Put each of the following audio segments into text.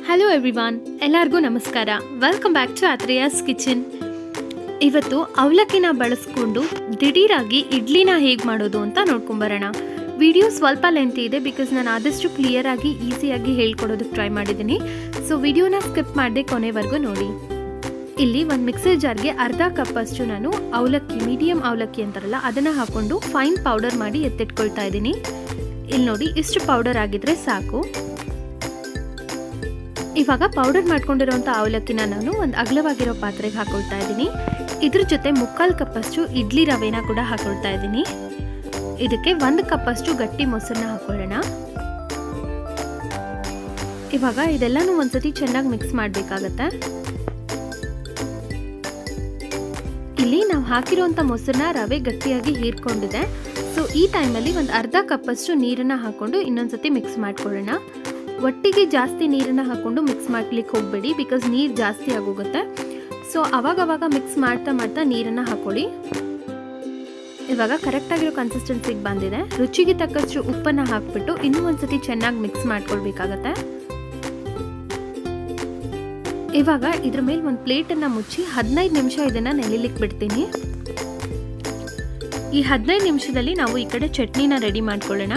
Hello everyone, ಎಲ್ಲರಿಗೂ ನಮಸ್ಕಾರ. Welcome back to Athreya's kitchen. ಇವತ್ತು ಅವಲಕ್ಕಿನ ಬಳಸ್ಕೊಂಡು ದಿಢೀರಾಗಿ ಇಡ್ಲಿನ ಹೇಗೆ ಮಾಡೋದು ಅಂತ ನೋಡ್ಕೊಂಬರೋಣ. ವಿಡಿಯೋ ಸ್ವಲ್ಪ ಲೆಂತಿ ಇದೆ ಬಿಕಾಸ್ ನಾನು ಆದಷ್ಟು ಕ್ಲಿಯರಾಗಿ ಈಸಿಯಾಗಿ ಹೇಳ್ಕೊಡೋದಕ್ಕೆ ಟ್ರೈ ಮಾಡಿದ್ದೀನಿ. ಸೊ ವಿಡಿಯೋನ ಸ್ಕಿಪ್ ಮಾಡದೆ ಕೊನೆವರೆಗೂ ನೋಡಿ. ಇಲ್ಲಿ ಒಂದು ಮಿಕ್ಸರ್ ಜಾರ್ಗೆ ಅರ್ಧ ಕಪ್ಪಷ್ಟು ನಾನು ಅವಲಕ್ಕಿ, ಮೀಡಿಯಮ್ ಅವಲಕ್ಕಿ ಅಂತಾರಲ್ಲ, ಅದನ್ನು ಹಾಕ್ಕೊಂಡು ಫೈನ್ ಪೌಡರ್ ಮಾಡಿ ಎತ್ತಿಟ್ಕೊಳ್ತಾ ಇದ್ದೀನಿ. ಇಲ್ಲಿ ನೋಡಿ, ಇಷ್ಟು ಪೌಡರ್ ಆಗಿದ್ರೆ ಸಾಕು. ಇವಾಗ ಪೌಡರ್ ಮಾಡ್ಕೊಂಡಿರೋಂಥ ಅವಲಕ್ಕಿನ ನಾನು ಒಂದು ಅಗಲವಾಗಿರೋ ಪಾತ್ರೆಗೆ ಹಾಕೊಳ್ತಾ ಇದ್ದೀನಿ. ಇದ್ರ ಜೊತೆ 3/4 ಕಪ್ಪಷ್ಟು ಇಡ್ಲಿ ರವೆನ ಕೂಡ ಹಾಕೊಳ್ತಾ ಇದ್ದೀನಿ. ಇದಕ್ಕೆ 1 ಕಪ್ಪಷ್ಟು ಗಟ್ಟಿ ಮೊಸರನ್ನ ಹಾಕೊಳ್ಳೋಣ. ಇವಾಗ ಇದೆಲ್ಲನೂ ಒಂದ್ಸತಿ ಚೆನ್ನಾಗಿ ಮಿಕ್ಸ್ ಮಾಡಬೇಕಾಗತ್ತೆ. ಇಲ್ಲಿ ನಾವು ಹಾಕಿರೋಂಥ ಮೊಸರನ್ನ ರವೆ ಗಟ್ಟಿಯಾಗಿ ಹೀರ್ಕೊಂಡಿದೆ. ಸೊ ಈ ಟೈಮಲ್ಲಿ ಒಂದು ಅರ್ಧ ಕಪ್ಪಷ್ಟು ನೀರನ್ನು ಹಾಕ್ಕೊಂಡು ಇನ್ನೊಂದ್ಸತಿ ಮಿಕ್ಸ್ ಮಾಡ್ಕೊಳ್ಳೋಣ. ಒಟ್ಟಿಗೆ ಜಾಸ್ತಿ ನೀರನ್ನು ಹಾಕ್ಕೊಂಡು ಮಿಕ್ಸ್ ಮಾಡ್ಲಿಕ್ಕೆ ಹೋಗಬೇಡಿ, ಬಿಕಾಸ್ ನೀರು ಜಾಸ್ತಿ ಆಗೋಗುತ್ತೆ. ಸೊ ಅವಾಗವಾಗ ಮಿಕ್ಸ್ ಮಾಡ್ತಾ ಮಾಡ್ತಾ ನೀರನ್ನು ಹಾಕೊಳ್ಳಿ. ಇವಾಗ ಕರೆಕ್ಟಾಗಿರೋ ಕನ್ಸಿಸ್ಟೆನ್ಸಿಗೆ ಬಂದಿದೆ. ರುಚಿಗೆ ತಕ್ಕಷ್ಟು ಉಪ್ಪನ್ನು ಹಾಕ್ಬಿಟ್ಟು ಇನ್ನೂ ಒಂದ್ಸತಿ ಚೆನ್ನಾಗಿ ಮಿಕ್ಸ್ ಮಾಡ್ಕೊಳ್ಬೇಕಾಗತ್ತೆ. ಇವಾಗ ಇದ್ರ ಮೇಲೆ ಒಂದು ಪ್ಲೇಟನ್ನು ಮುಚ್ಚಿ 15 ನಿಮಿಷ ಇದನ್ನು ನೆನೆಲಿಕ್ಕೆ ಬಿಡ್ತೀನಿ. ಈ 15 ನಿಮಿಷದಲ್ಲಿ ನಾವು ಈ ಕಡೆ ಚಟ್ನಿನ ರೆಡಿ ಮಾಡ್ಕೊಳ್ಳೋಣ.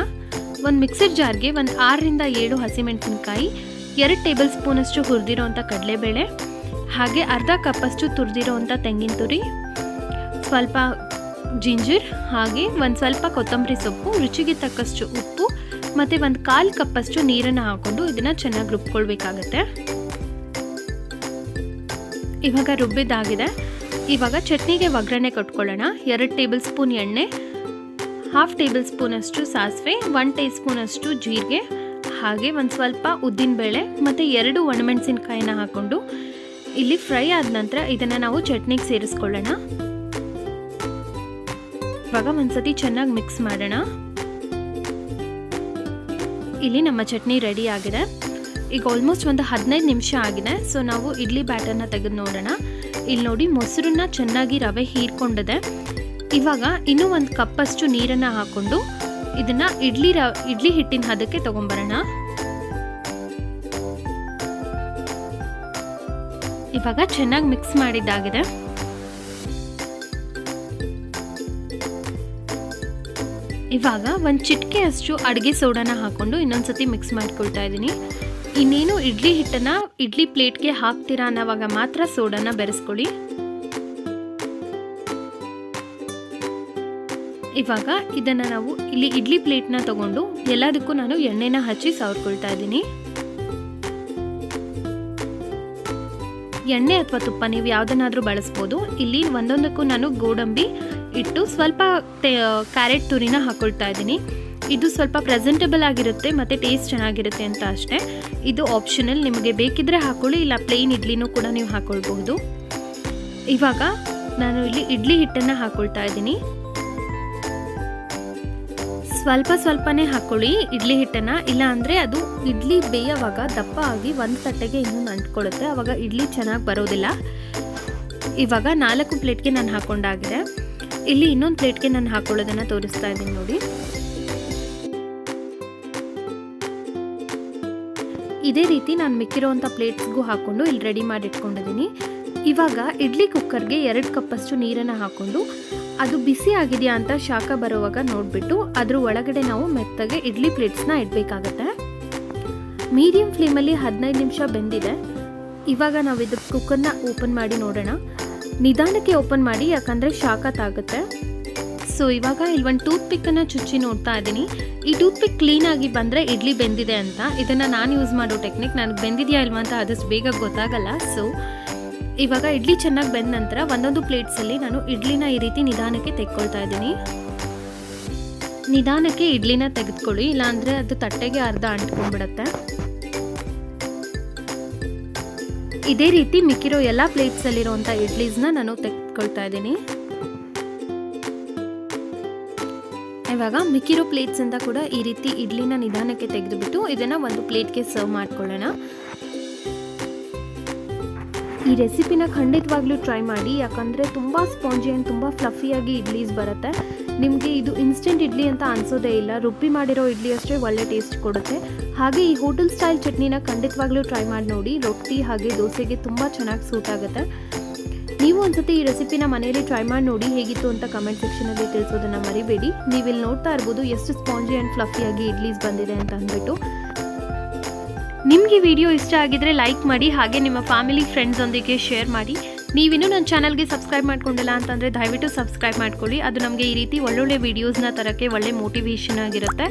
ಒಂದು ಮಿಕ್ಸರ್ ಜಾರ್ಗೆ ಒಂದು 6 ರಿಂದ 7 ಹಸಿಮೆಣಸಿನಕಾಯಿ, 2 ಟೇಬಲ್ ಸ್ಪೂನಷ್ಟು ಹುರಿದಿರೋಂಥ ಕಡಲೆಬೇಳೆ, ಹಾಗೆ ಅರ್ಧ ಕಪ್ಪಷ್ಟು ತುರಿದಿರೋಂಥ ತೆಂಗಿನ ತುರಿ, ಸ್ವಲ್ಪ ಜಿಂಜರ್, ಹಾಗೆ ಒಂದು ಸ್ವಲ್ಪ ಕೊತ್ತಂಬರಿ ಸೊಪ್ಪು, ರುಚಿಗೆ ತಕ್ಕಷ್ಟು ಉಪ್ಪು ಮತ್ತು ಒಂದು 1/4 ಕಪ್ಪಷ್ಟು ನೀರನ್ನು ಹಾಕ್ಕೊಂಡು ಇದನ್ನು ಚೆನ್ನಾಗಿ ರುಬ್ಕೊಳ್ಬೇಕಾಗತ್ತೆ. ಇವಾಗ ರುಬ್ಬಿದ್ದಾಗಿದೆ. ಇವಾಗ ಚಟ್ನಿಗೆ ಒಗ್ಗರಣೆ ಕೊಟ್ಕೊಳ್ಳೋಣ. 2 ಟೇಬಲ್ ಸ್ಪೂನ್ ಎಣ್ಣೆ, 1/2 ಟೇಬಲ್ ಸ್ಪೂನಷ್ಟು ಸಾಸಿವೆ, 1 ಟೀ ಸ್ಪೂನಷ್ಟು ಜೀರಿಗೆ, ಹಾಗೆ ಒಂದು ಸ್ವಲ್ಪ ಉದ್ದಿನಬೇಳೆ ಮತ್ತು 2 ಒಣಮೆಣಸಿನಕಾಯಿನ ಹಾಕ್ಕೊಂಡು ಇಲ್ಲಿ ಫ್ರೈ ಆದ ನಂತರ ಇದನ್ನು ನಾವು ಚಟ್ನಿಗೆ ಸೇರಿಸ್ಕೊಳ್ಳೋಣ. ಇವಾಗ ಒಂದ್ಸತಿ ಚೆನ್ನಾಗಿ ಮಿಕ್ಸ್ ಮಾಡೋಣ. ಇಲ್ಲಿ ನಮ್ಮ ಚಟ್ನಿ ರೆಡಿ ಆಗಿದೆ. ಈಗ ಆಲ್ಮೋಸ್ಟ್ ಒಂದು 15 ನಿಮಿಷ ಆಗಿದೆ. ಸೊ ನಾವು ಇಡ್ಲಿ ಬ್ಯಾಟರ್ನ ತೆಗೆದು ನೋಡೋಣ. ಇಲ್ಲಿ ನೋಡಿ, ಮೊಸರನ್ನ ಚೆನ್ನಾಗಿ ರವೆ ಹೀರ್ಕೊಂಡಿದೆ. ಇವಾಗ ಇನ್ನೂ 1 ಕಪ್ಪಷ್ಟು ನೀರನ್ನು ಹಾಕ್ಕೊಂಡು ಇದನ್ನು ಇಡ್ಲಿ ಹಿಟ್ಟಿನ ಹದಕ್ಕೆ ತಗೊಂಬರೋಣ. ಇವಾಗ ಚೆನ್ನಾಗಿ ಮಿಕ್ಸ್ ಮಾಡಿದ್ದಾಗಿದೆ. ಇವಾಗ ಒಂದು ಚಿಟಿಕೆ ಅಷ್ಟು ಅಡುಗೆ ಸೋಡಾನ ಹಾಕ್ಕೊಂಡು ಇನ್ನೊಂದ್ಸತಿ ಮಿಕ್ಸ್ ಮಾಡ್ಕೊಳ್ತಾ ಇದ್ದೀನಿ. ಇನ್ನೇನು ಇಡ್ಲಿ ಹಿಟ್ಟನ್ನು ಇಡ್ಲಿ ಪ್ಲೇಟ್ಗೆ ಹಾಕ್ತೀರಾ ಅನ್ನೋವಾಗ ಮಾತ್ರ ಸೋಡಾನ ಬೆರೆಸ್ಕೊಳ್ಳಿ. ಇವಾಗ ಇದನ್ನು ನಾವು ಇಲ್ಲಿ ಇಡ್ಲಿ ಪ್ಲೇಟ್ನ ತಗೊಂಡು ಎಲ್ಲದಕ್ಕೂ ನಾನು ಎಣ್ಣೆನ ಹಚ್ಚಿ ಸವರ್ಕೊಳ್ತಾ ಇದ್ದೀನಿ. ಎಣ್ಣೆ ಅಥವಾ ತುಪ್ಪ ನೀವು ಯಾವುದನ್ನಾದರೂ ಬಳಸ್ಬೋದು. ಇಲ್ಲಿ ಒಂದೊಂದಕ್ಕೂ ನಾನು ಗೋಡಂಬಿ ಇಟ್ಟು ಸ್ವಲ್ಪ ಕ್ಯಾರೆಟ್ ತುರಿನ ಹಾಕೊಳ್ತಾ ಇದ್ದೀನಿ. ಇದು ಸ್ವಲ್ಪ ಪ್ರೆಸೆಂಟಬಲ್ ಆಗಿರುತ್ತೆ ಮತ್ತು ಟೇಸ್ಟ್ ಚೆನ್ನಾಗಿರುತ್ತೆ ಅಂತ ಅಷ್ಟೇ. ಇದು ಆಪ್ಷನಲ್, ನಿಮಗೆ ಬೇಕಿದ್ರೆ ಹಾಕೊಳ್ಳಿ, ಇಲ್ಲ ಪ್ಲೇನ್ ಇಡ್ಲಿನೂ ಕೂಡ ನೀವು ಹಾಕೊಳ್ಬಹುದು. ಇವಾಗ ನಾನು ಇಲ್ಲಿ ಇಡ್ಲಿ ಹಿಟ್ಟನ್ನು ಹಾಕೊಳ್ತಾ ಇದ್ದೀನಿ. ಸ್ವಲ್ಪನೇ ಹಾಕೊಳ್ಳಿ ಇಡ್ಲಿ ಹಿಟ್ಟನ್ನು, ಇಲ್ಲ ಅಂದರೆ ಅದು ಇಡ್ಲಿ ಬೇಯುವಾಗ ದಪ್ಪ ಆಗಿ ಒಂದು ತಟ್ಟೆಗೆ ಇನ್ನೊಂದು ಅಂಟ್ಕೊಳ್ಳುತ್ತೆ, ಆವಾಗ ಇಡ್ಲಿ ಚೆನ್ನಾಗಿ ಬರೋದಿಲ್ಲ. ಇವಾಗ 4 ಪ್ಲೇಟ್ಗೆ ನಾನು ಹಾಕೊಂಡಾಗಿದೆ. ಇಲ್ಲಿ ಇನ್ನೊಂದು ಪ್ಲೇಟ್ಗೆ ನಾನು ಹಾಕೊಳ್ಳೋದನ್ನು ತೋರಿಸ್ತಾ ಇದ್ದೀನಿ ನೋಡಿ. ಇದೇ ರೀತಿ ನಾನು ಮಿಕ್ಕಿರೋಂಥ ಪ್ಲೇಟ್ಸ್ಗೂ ಹಾಕ್ಕೊಂಡು ಇಲ್ಲಿ ರೆಡಿ ಮಾಡಿ ಇಟ್ಕೊಂಡಿದ್ದೀನಿ. ಇವಾಗ ಇಡ್ಲಿ ಕುಕ್ಕರ್ಗೆ 2 ಕಪ್ಪಷ್ಟು ನೀರನ್ನು ಹಾಕ್ಕೊಂಡು ಅದು ಬಿಸಿ ಆಗಿದೆಯಾ ಅಂತ ಶಾಖ ಬರುವಾಗ ನೋಡಿಬಿಟ್ಟು ಅದ್ರ ಒಳಗಡೆ ನಾವು ಮೆತ್ತಗೆ ಇಡ್ಲಿ ಪ್ಲೇಟ್ಸ್ನ ಇಡಬೇಕಾಗತ್ತೆ. ಮೀಡಿಯಂ ಫ್ಲೇಮಲ್ಲಿ 15 ನಿಮಿಷ ಬೆಂದಿದೆ. ಇವಾಗ ನಾವು ಇದು ಕುಕ್ಕರ್ನ ಓಪನ್ ಮಾಡಿ ನೋಡೋಣ. ನಿಧಾನಕ್ಕೆ ಓಪನ್ ಮಾಡಿ, ಯಾಕಂದರೆ ಶಾಖ ತಾಗುತ್ತೆ. ಸೊ ಇವಾಗ ಇಲ್ಲಿ ಒಂದು ಟೂತ್ ಪಿಕ್ಕನ್ನು ಚುಚ್ಚಿ ನೋಡ್ತಾ ಇದ್ದೀನಿ. ಈ ಟೂತ್ ಪಿಕ್ ಕ್ಲೀನಾಗಿ ಬಂದರೆ ಇಡ್ಲಿ ಬೆಂದಿದೆ ಅಂತ. ಇದನ್ನು ನಾನು ಯೂಸ್ ಮಾಡೋ ಟೆಕ್ನಿಕ್. ನನಗೆ ಬೆಂದಿದೆಯಾ ಇಲ್ವಾ ಅಂತ ಆದಷ್ಟು ಬೇಗ ಗೊತ್ತಾಗಲ್ಲ. ಸೊ ಇವಾಗ ಇಡ್ಲಿ ಚೆನ್ನಾಗಿ ಬೆಂದ ನಂತರ ಒಂದೊಂದು ಪ್ಲೇಟ್ಸಲ್ಲಿ ನಾನು ಇಡ್ಲಿನ ಈ ರೀತಿ ನಿಧಾನಕ್ಕೆ ತೆಕ್ಕೊಳ್ತಾ ಇದ್ದೀನಿ. ನಿಧಾನಕ್ಕೆ ಇಡ್ಲಿನ ತೆಗೆದುಕೊಳ್ಳಿ, ಇಲ್ಲಾಂದರೆ ಅದು ತಟ್ಟೆಗೆ ಅರ್ಧ ಅಂಟ್ಕೊಂಡ್ಬಿಡುತ್ತೆ. ಇದೇ ರೀತಿ ಮಿಕ್ಕಿರೋ ಎಲ್ಲ ಪ್ಲೇಟ್ಸಲ್ಲಿರೋಂಥ ಇಡ್ಲೀಸ್ನ ನಾನು ತೆಗೆದುಕೊಳ್ತಾ ಇದ್ದೀನಿ. ಇವಾಗ ಮಿಕ್ಕಿರೋ ಪ್ಲೇಟ್ಸಿಂದ ಕೂಡ ಈ ರೀತಿ ಇಡ್ಲಿನ ನಿಧಾನಕ್ಕೆ ತೆಗೆದುಬಿಟ್ಟು ಇದನ್ನು ಒಂದು ಪ್ಲೇಟ್ಗೆ ಸರ್ವ್ ಮಾಡ್ಕೊಳ್ಳೋಣ. ಈ ರೆಸಿಪಿನ ಖಂಡಿತವಾಗ್ಲೂ ಟ್ರೈ ಮಾಡಿ, ಯಾಕಂದರೆ ತುಂಬ ಸ್ಪಾಂಜಿ ಆ್ಯಂಡ್ ತುಂಬ ಫ್ಲಫಿಯಾಗಿ ಇಡ್ಲೀಸ್ ಬರುತ್ತೆ. ನಿಮಗೆ ಇದು ಇನ್ಸ್ಟೆಂಟ್ ಇಡ್ಲಿ ಅಂತ ಅನಿಸೋದೇ ಇಲ್ಲ. ರುಬ್ಬಿ ಮಾಡಿರೋ ಇಡ್ಲಿ ಅಷ್ಟೇ ಒಳ್ಳೆ ಟೇಸ್ಟ್ ಕೊಡುತ್ತೆ. ಹಾಗೆ ಈ ಹೋಟೆಲ್ ಸ್ಟೈಲ್ ಚಟ್ನಿನ ಖಂಡಿತವಾಗ್ಲೂ ಟ್ರೈ ಮಾಡಿ ನೋಡಿ. ರೊಟ್ಟಿ ಹಾಗೆ ದೋಸೆಗೆ ತುಂಬ ಚೆನ್ನಾಗಿ ಸೂಟ್ ಆಗುತ್ತೆ. ನೀವು ಒಂದ್ಸತಿ ಈ ರೆಸಿಪಿನ ಮನೆಯಲ್ಲಿ ಟ್ರೈ ಮಾಡಿ ನೋಡಿ, ಹೇಗಿತ್ತು ಅಂತ ಕಮೆಂಟ್ ಸೆಕ್ಷನಲ್ಲಿ ತಿಳಿಸೋದನ್ನು ಮರಿಬೇಡಿ. ನೀವಿಲ್ಲಿ ನೋಡ್ತಾ ಇರ್ಬೋದು ಎಷ್ಟು ಸ್ಪಾಂಜಿ ಆ್ಯಂಡ್ ಫ್ಲಫಿಯಾಗಿ ಇಡ್ಲೀಸ್ ಬಂದಿದೆ ಅಂತ ಅಂದ್ಬಿಟ್ಟು. ನಿಮಗೆ ವಿಡಿಯೋ ಇಷ್ಟ ಆಗಿದ್ರೆ ಲೈಕ್ ಮಾಡಿ, ಹಾಗೆ ನಿಮ್ಮ ಫ್ಯಾಮಿಲಿ ಫ್ರೆಂಡ್ಸೊಂದಿಗೆ ಶೇರ್ ಮಾಡಿ. ನೀವಿನ್ನೂ ನನ್ನ ಚಾನಲ್ಗೆ ಸಬ್ಸ್ಕ್ರೈಬ್ ಮಾಡ್ಕೊಂಡಿಲ್ಲ ಅಂತಂದರೆ ದಯವಿಟ್ಟು ಸಬ್ಸ್ಕ್ರೈಬ್ ಮಾಡ್ಕೊಳ್ಳಿ. ಅದು ನಮಗೆ ಈ ರೀತಿ ಒಳ್ಳೊಳ್ಳೆ ವೀಡಿಯೋಸ್ನ ತರೋಕ್ಕೆ ಒಳ್ಳೆ ಮೋಟಿವೇಶನ್ ಆಗಿರುತ್ತೆ.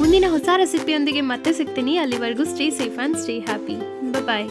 ಮುಂದಿನ ಹೊಸ ರೆಸಿಪಿಯೊಂದಿಗೆ ಮತ್ತೆ ಸಿಗ್ತೀನಿ. ಅಲ್ಲಿವರೆಗೂ stay safe and stay happy. Bye.